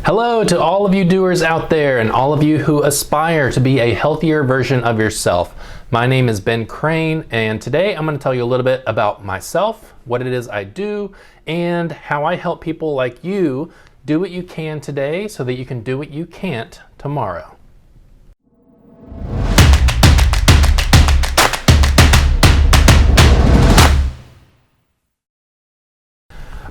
Hello to all of you doers out there and all of you who aspire to be a healthier version of yourself. My name is Ben Crane, and today I'm going to tell you a little bit about myself, what it is I do, and how I help people like you do what you can today so that you can do what you can't tomorrow.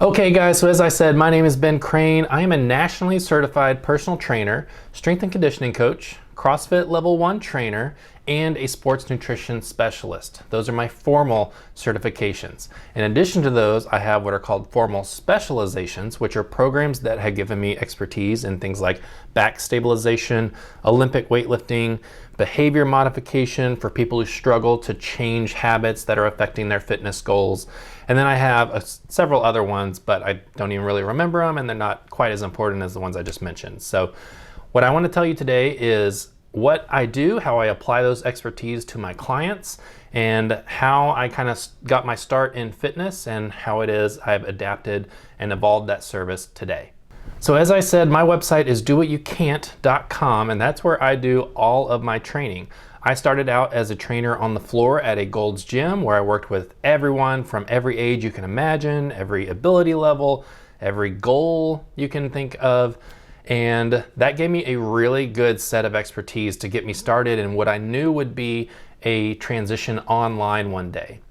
Okay guys, so as I said, my name is Ben Crane. I am a nationally certified personal trainer, strength and conditioning coach, CrossFit Level 1 trainer, and a sports nutrition specialist. Those are my formal certifications. In addition to those, I have what are called formal specializations, which are programs that have given me expertise in things like back stabilization, Olympic weightlifting, behavior modification for people who struggle to change habits that are affecting their fitness goals. And then I have several other ones, but I don't even really remember them, and they're not quite as important as the ones I just mentioned. So what I want to tell you today is what I do, how I apply those expertise to my clients, and how I kind of got my start in fitness and how it is I've adapted and evolved that service today. So as I said, my website is dowhatyoucan't.com, and that's where I do all of my training. I started out as a trainer on the floor at a Gold's Gym where I worked with everyone from every age you can imagine, every ability level, every goal you can think of. And that gave me a really good set of expertise to get me started in what I knew would be a transition online one day.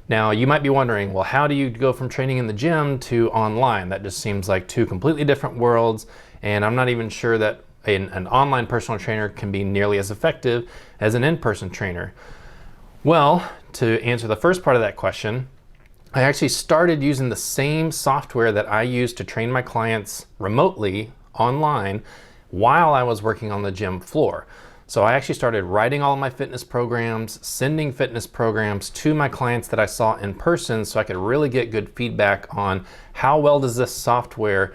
Now, you might be wondering, well, how do you go from training in the gym to online? That just seems like two completely different worlds, and I'm not even sure that an online personal trainer can be nearly as effective as an in-person trainer. Well, to answer the first part of that question, I actually started using the same software that I use to train my clients remotely online while I was working on the gym floor. So I actually started writing all of my fitness programs, sending fitness programs to my clients that I saw in person so I could really get good feedback on how well does this software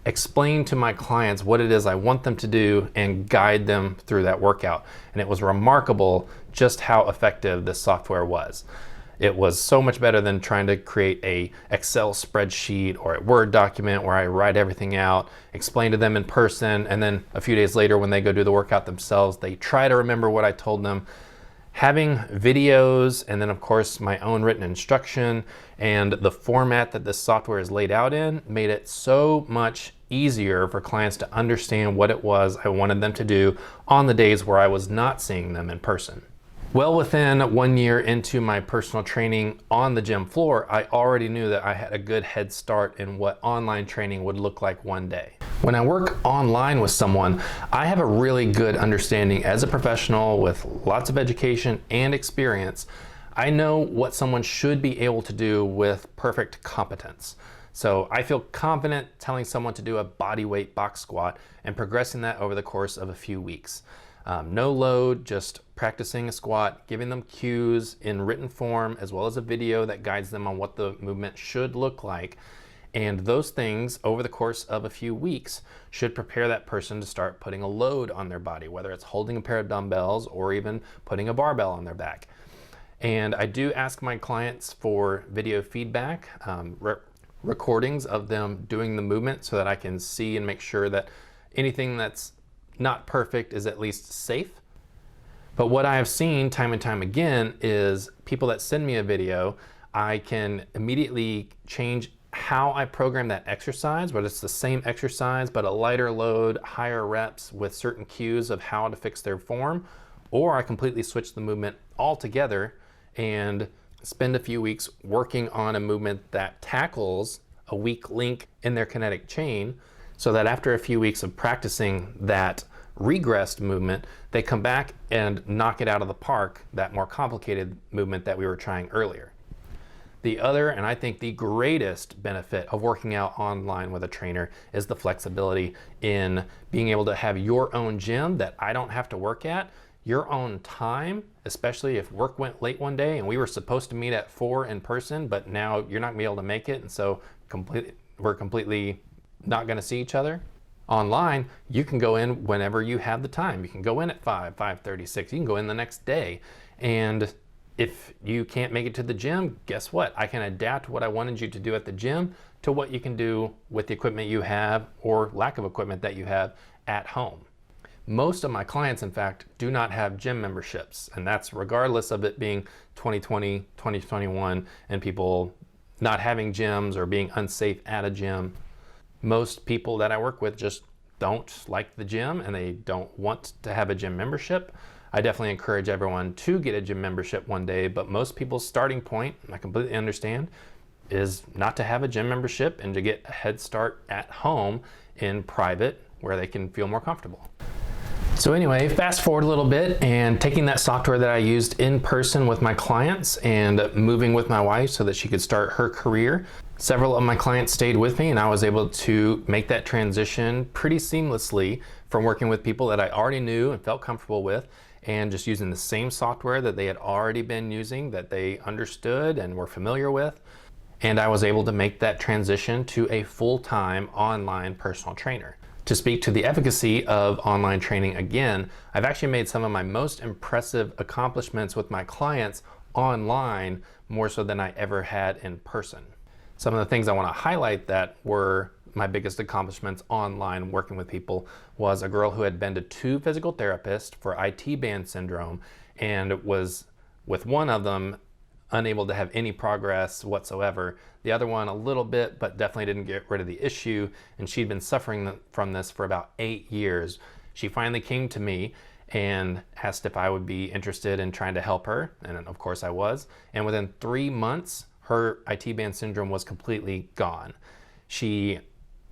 explain to my clients what it is I want them to do and guide them through that workout. And it was remarkable just how effective this software was. It was so much better than trying to create a Excel spreadsheet or a Word document where I write everything out, explain to them in person, and then a few days later when they go do the workout themselves, they try to remember what I told them. Having videos and then of course my own written instruction and the format that this software is laid out in made it so much easier for clients to understand what it was I wanted them to do on the days where I was not seeing them in person. Well, within 1 year into my personal training on the gym floor, I already knew that I had a good head start in what online training would look like one day. When I work online with someone, I have a really good understanding as a professional with lots of education and experience. I know what someone should be able to do with perfect competence. So I feel confident telling someone to do a body weight box squat and progressing that over the course of a few weeks. No load, just practicing a squat, giving them cues in written form as well as a video that guides them on what the movement should look like. And those things over the course of a few weeks should prepare that person to start putting a load on their body, whether it's holding a pair of dumbbells or even putting a barbell on their back. And I do ask my clients for video feedback, recordings of them doing the movement so that I can see and make sure that anything that's not perfect is at least safe. But what I have seen time and time again is people that send me a video, I can immediately change how I program that exercise, whether it's the same exercise but a lighter load, higher reps with certain cues of how to fix their form, or I completely switch the movement altogether and spend a few weeks working on a movement that tackles a weak link in their kinetic chain, so that after a few weeks of practicing that regressed movement, they come back and knock it out of the park, that more complicated movement that we were trying earlier. The other, and I think the greatest benefit of working out online with a trainer is the flexibility in being able to have your own gym that I don't have to work at, your own time, especially if work went late one day and we were supposed to meet at 4 in person, but now you're not gonna be able to make it, and so we're completely not gonna see each other. Online, you can go in whenever you have the time. You can go in at 5, 5:36, you can go in the next day. And if you can't make it to the gym, guess what? I can adapt what I wanted you to do at the gym to what you can do with the equipment you have or lack of equipment that you have at home. Most of my clients, in fact, do not have gym memberships, and that's regardless of it being 2020, 2021, and people not having gyms or being unsafe at a gym. Most people that I work with just don't like the gym and they don't want to have a gym membership. I definitely encourage everyone to get a gym membership one day, but most people's starting point, I completely understand, is not to have a gym membership and to get a head start at home in private where they can feel more comfortable. So anyway, fast forward a little bit and taking that software that I used in person with my clients and moving with my wife so that she could start her career. Several of my clients stayed with me and I was able to make that transition pretty seamlessly from working with people that I already knew and felt comfortable with and just using the same software that they had already been using, that they understood and were familiar with. And I was able to make that transition to a full-time online personal trainer. To speak to the efficacy of online training again, I've actually made some of my most impressive accomplishments with my clients online more so than I ever had in person. Some of the things I want to highlight that were my biggest accomplishments online working with people was a girl who had been to 2 physical therapists for IT band syndrome and was with one of them unable to have any progress whatsoever. The other one a little bit, but definitely didn't get rid of the issue, and she'd been suffering from this for about 8 years. She finally came to me and asked if I would be interested in trying to help her, and of course I was. And within 3 months, her IT band syndrome was completely gone. She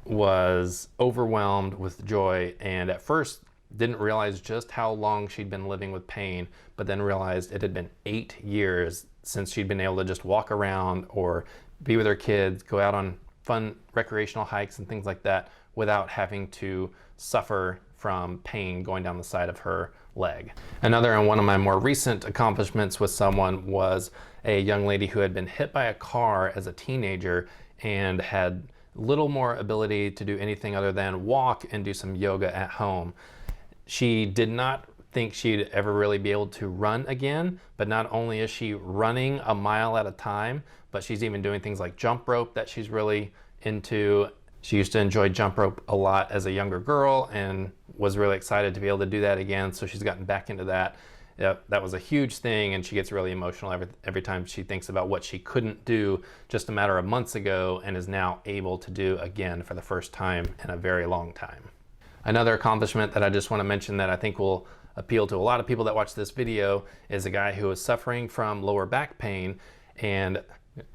was overwhelmed with joy, and at first didn't realize just how long she'd been living with pain, but then realized it had been 8 years since she'd been able to just walk around or be with her kids, go out on fun recreational hikes and things like that without having to suffer from pain going down the side of her leg. Another and one of my more recent accomplishments with someone was a young lady who had been hit by a car as a teenager and had little more ability to do anything other than walk and do some yoga at home. She did not think she'd ever really be able to run again, but not only is she running a mile at a time, but she's even doing things like jump rope that she's really into. She used to enjoy jump rope a lot as a younger girl and was really excited to be able to do that again, so she's gotten back into that. That was a huge thing, and she gets really emotional every time she thinks about what she couldn't do just a matter of months ago and is now able to do again for the first time in a very long time. Another accomplishment that I just want to mention that I think will appeal to a lot of people that watch this video is a guy who was suffering from lower back pain and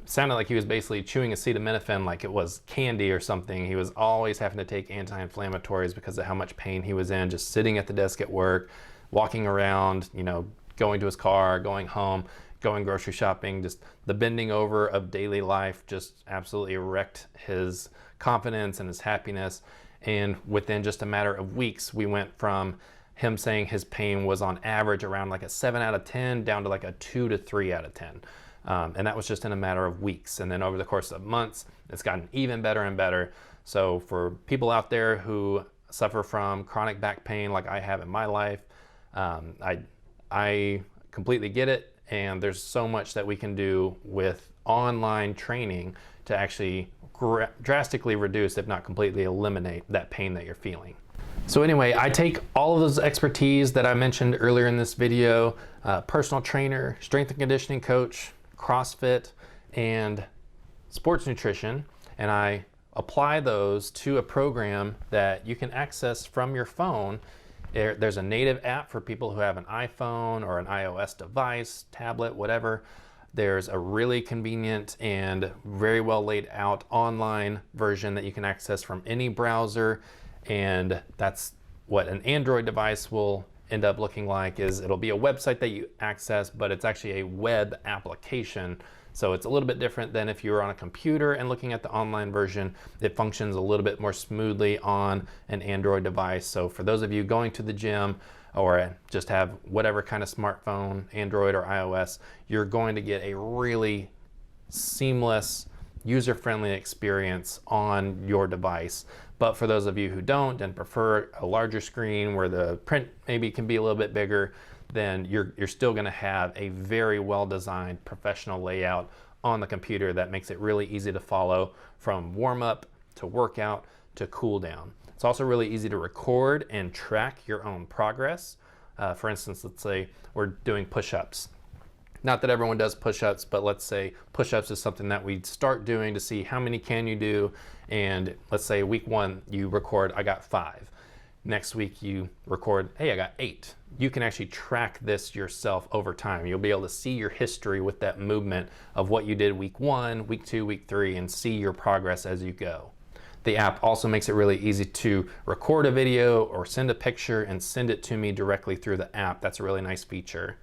sounded like he was basically chewing acetaminophen like it was candy or something. He was always having to take anti-inflammatories because of how much pain he was in, just sitting at the desk at work, walking around, going to his car, going home, going grocery shopping. Just the bending over of daily life just absolutely wrecked his confidence and his happiness. And within just a matter of weeks, we went from him saying his pain was on average around like a 7 out of 10 down to like a 2 to 3 out of 10. And that was just in a matter of weeks. And then over the course of months, it's gotten even better and better. So for people out there who suffer from chronic back pain like I have in my life, I completely get it. And there's so much that we can do with online training to actually drastically reduce, if not completely eliminate, that pain that you're feeling. So anyway, I take all of those expertise that I mentioned earlier in this video, personal trainer, strength and conditioning coach, CrossFit, and sports nutrition, and I apply those to a program that you can access from your phone. There's a native app for people who have an iPhone or an iOS device, tablet, whatever. There's a really convenient and very well laid out online version that you can access from any browser. And that's what an Android device will end up looking like. Is it'll be a website that you access, but it's actually a web application. So it's a little bit different than if you were on a computer and looking at the online version. It functions a little bit more smoothly on an Android device. So for those of you going to the gym or just have whatever kind of smartphone, Android or iOS, you're going to get a really seamless, user-friendly experience on your device. But for those of you who don't and prefer a larger screen where the print maybe can be a little bit bigger, then you're still going to have a very well-designed professional layout on the computer that makes it really easy to follow from warm up to workout to cool down. It's also really easy to record and track your own progress. For instance, let's say we're doing push-ups. Not that everyone does push-ups, but let's say push-ups is something that we start doing to see how many can you do. And let's say week 1, you record, I got 5. Next week you record, hey, I got 8. You can actually track this yourself over time. You'll be able to see your history with that movement of what you did week 1, week 2, week 3, and see your progress as you go. The app also makes it really easy to record a video or send a picture and send it to me directly through the app. That's a really nice feature.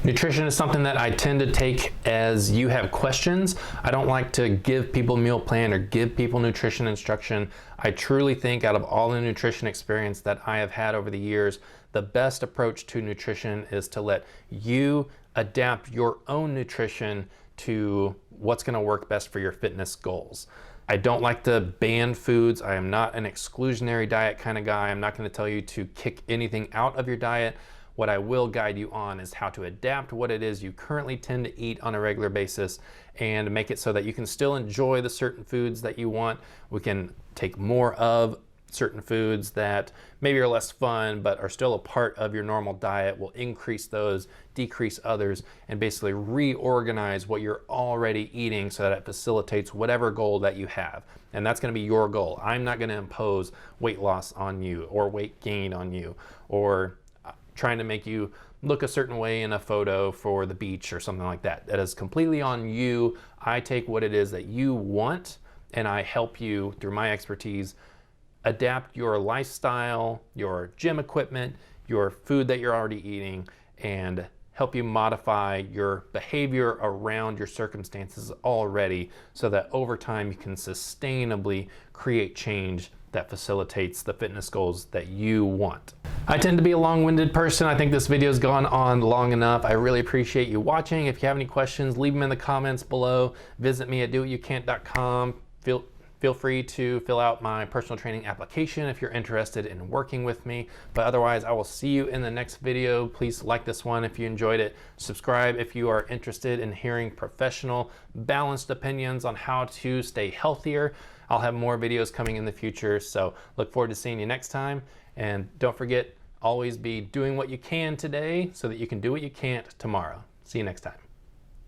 Nutrition is something that I tend to take as you have questions. I don't like to give people meal plan or give people nutrition instruction. I truly think out of all the nutrition experience that I have had over the years, the best approach to nutrition is to let you adapt your own nutrition to what's going to work best for your fitness goals. I don't like to ban foods. I am not an exclusionary diet kind of guy. I'm not going to tell you to kick anything out of your diet. What I will guide you on is how to adapt what it is you currently tend to eat on a regular basis and make it so that you can still enjoy the certain foods that you want. We can take more of certain foods that maybe are less fun but are still a part of your normal diet. We'll increase those, decrease others, and basically reorganize what you're already eating so that it facilitates whatever goal that you have. And that's going to be your goal. I'm not going to impose weight loss on you or weight gain on you or trying to make you look a certain way in a photo for the beach or something like that. That is completely on you. I take what it is that you want and I help you through my expertise adapt your lifestyle, your gym equipment, your food that you're already eating, and help you modify your behavior around your circumstances already so that over time you can sustainably create change that facilitates the fitness goals that you want. I tend to be a long-winded person. I think this video has gone on long enough. I really appreciate you watching. If you have any questions, leave them in the comments below. Visit me at dowhatyoucan't.com. Feel free to fill out my personal training application if you're interested in working with me. But otherwise, I will see you in the next video. Please like this one if you enjoyed it. Subscribe if you are interested in hearing professional, balanced opinions on how to stay healthier. I'll have more videos coming in the future, so look forward to seeing you next time. And don't forget, always be doing what you can today so that you can do what you can't tomorrow. See you next time.